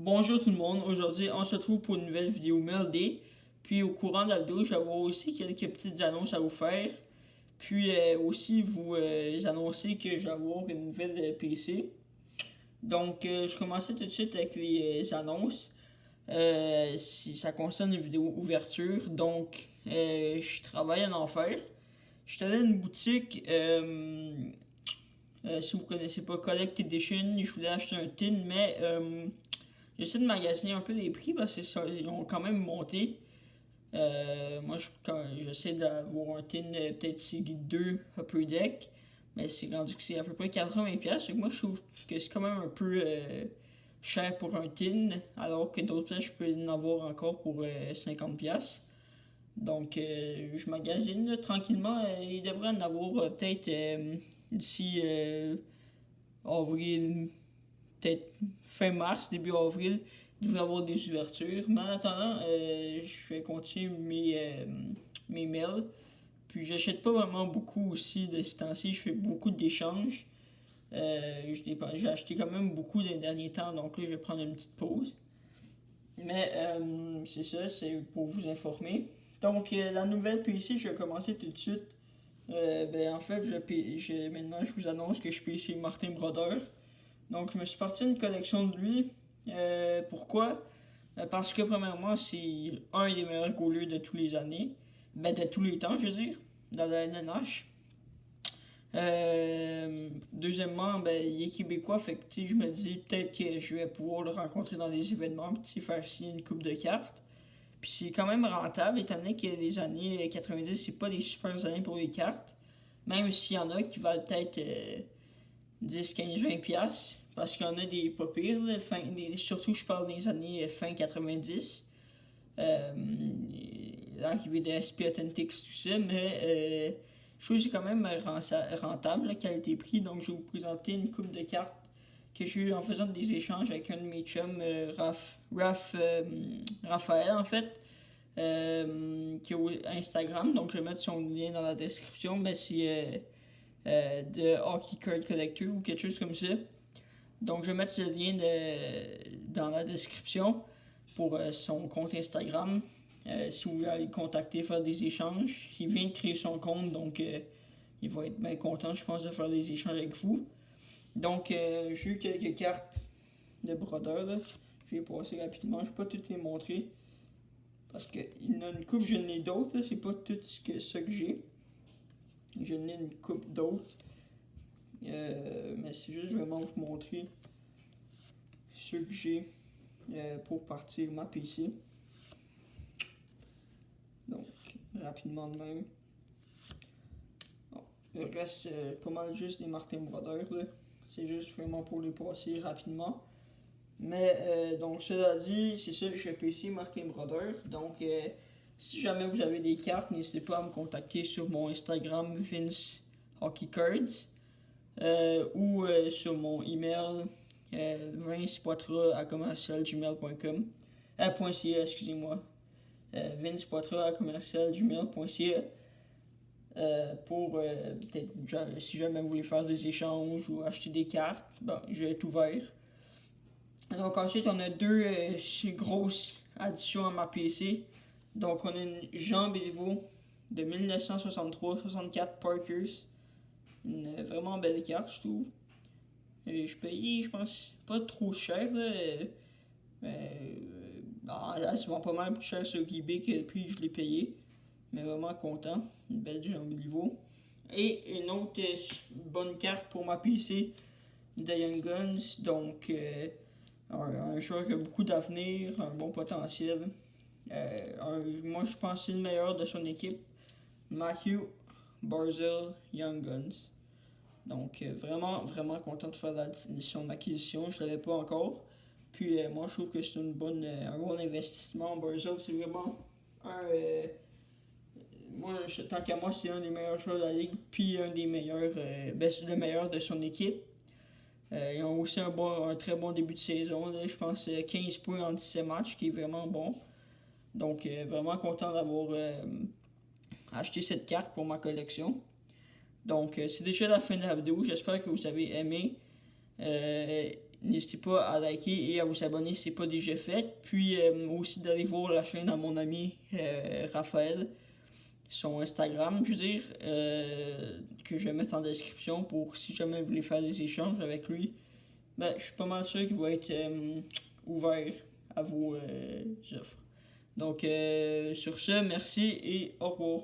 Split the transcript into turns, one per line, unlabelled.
Bonjour tout le monde, aujourd'hui on se retrouve pour une nouvelle vidéo Day. Puis au courant de la vidéo, je vais avoir aussi quelques petites annonces à vous faire. Puis aussi vous annoncer que je vais avoir une nouvelle PC. Donc je commençais tout de suite avec les annonces. Si ça concerne une vidéo ouverture, donc je travaille en enfer. Je suis allé à une boutique, si vous connaissez pas Collect Edition, je voulais acheter un tin, mais j'essaie de magasiner un peu les prix parce qu'ils ont quand même monté. Moi, j'essaie d'avoir un tin peut-être Sigi 2 Upper Deck, mais c'est rendu que c'est à peu près 80$. Donc moi, je trouve que c'est quand même un peu cher pour un tin, alors que d'autres places, je peux en avoir encore pour 50$. Donc, je magasine là, tranquillement. Il devrait en avoir peut-être d'ici avril, peut-être fin mars, début avril, il devrait y avoir des ouvertures. Mais en attendant, je vais continuer mes mails. Puis j'achète pas vraiment beaucoup aussi de ce temps-ci, je fais beaucoup d'échanges. J'ai acheté quand même beaucoup des derniers temps, donc là je vais prendre une petite pause. Mais c'est ça, c'est pour vous informer. Donc la nouvelle PC, je vais commencer tout de suite. En fait, maintenant je vous annonce que je suis PC Martin Brodeur. Donc, je me suis parti une collection de lui. Pourquoi? Parce que, premièrement, c'est un des meilleurs goalers de tous les années. De tous les temps, je veux dire, dans la NNH. Deuxièmement, il est québécois, fait que je me dis peut-être que je vais pouvoir le rencontrer dans des événements, puis faire signer une coupe de cartes. Puis c'est quand même rentable, étant donné que les années 90, c'est pas des super années pour les cartes. Même s'il y en a qui valent peut-être 10, 15, 20$. Parce qu'il y en a des pas pires, là, surtout je parle des années fin 90. L'arrivée de SP Authentics, tout ça, mais je trouve que c'est quand même rentable, la qualité-prix. Donc je vais vous présenter une coupe de cartes que j'ai eu en faisant des échanges avec un de mes chums, Raphaël en fait, qui est Instagram. Donc je vais mettre son lien dans la description, mais c'est de Hockey Card Collector ou quelque chose comme ça. Donc je vais mettre le lien dans la description pour son compte Instagram. Si vous voulez aller le contacter, faire des échanges. Il vient de créer son compte, donc il va être bien content, je pense, de faire des échanges avec vous. Donc j'ai eu quelques cartes de brodeur. Là. Je vais passer rapidement. Je ne vais pas toutes les montrer. Parce qu'il y en a une coupe, je n'en ai d'autres. C'est pas tout ce que j'ai. Je n'ai une coupe d'autres. Mais c'est juste vraiment vous montrer ce que j'ai pour partir ma PC. Donc, rapidement de même. Bon, le reste, pas mal juste des Martin Brodeur. C'est juste vraiment pour les passer rapidement. Mais donc, cela dit, c'est ça, je suis PC Martin Brodeur. Donc, si jamais vous avez des cartes, n'hésitez pas à me contacter sur mon Instagram Vince Hockey Cards. Ou sur mon email vincepoitras@gmail.com .ca, excusez-moi. vincepoitras@gmail.ca pour peut-être si jamais vous voulez faire des échanges ou acheter des cartes, bon, je vais être ouvert. Donc ensuite, on a deux grosses additions à ma PC. Donc on a une Jean Béliveau de 1963-64 Parkers. Une vraiment belle carte, je trouve. Je payais, je pense, pas trop cher. Là, elle se vend pas mal plus cher sur eBay que le prix que je l'ai payé. Mais vraiment content. Une belle Jean Béliveau. Et une autre bonne carte pour ma PC de Young Guns. Donc, un joueur qui a beaucoup d'avenir, un bon potentiel. Moi, je pense que c'est le meilleur de son équipe. Matthew Barzell Young Guns. Donc, vraiment, vraiment content de faire son acquisition. Je ne l'avais pas encore. Puis, moi, je trouve que c'est un bon investissement. Barzell, c'est vraiment un. Tant qu'à moi, c'est un des meilleurs joueurs de la ligue. Puis, un des meilleurs. Le meilleur de son équipe. Ils ont aussi un très bon début de saison. Là, je pense 15 points en 17 matchs, qui est vraiment bon. Donc, vraiment content d'avoir acheté cette carte pour ma collection. Donc, c'est déjà la fin de la vidéo. J'espère que vous avez aimé. n'hésitez pas à liker et à vous abonner si ce n'est pas déjà fait. Puis aussi d'aller voir la chaîne à mon ami Raphaël, son Instagram, je veux dire, que je vais mettre en description pour si jamais vous voulez faire des échanges avec lui. Ben, je suis pas mal sûr qu'il va être ouvert à vos offres. Donc, sur ce, merci et au revoir.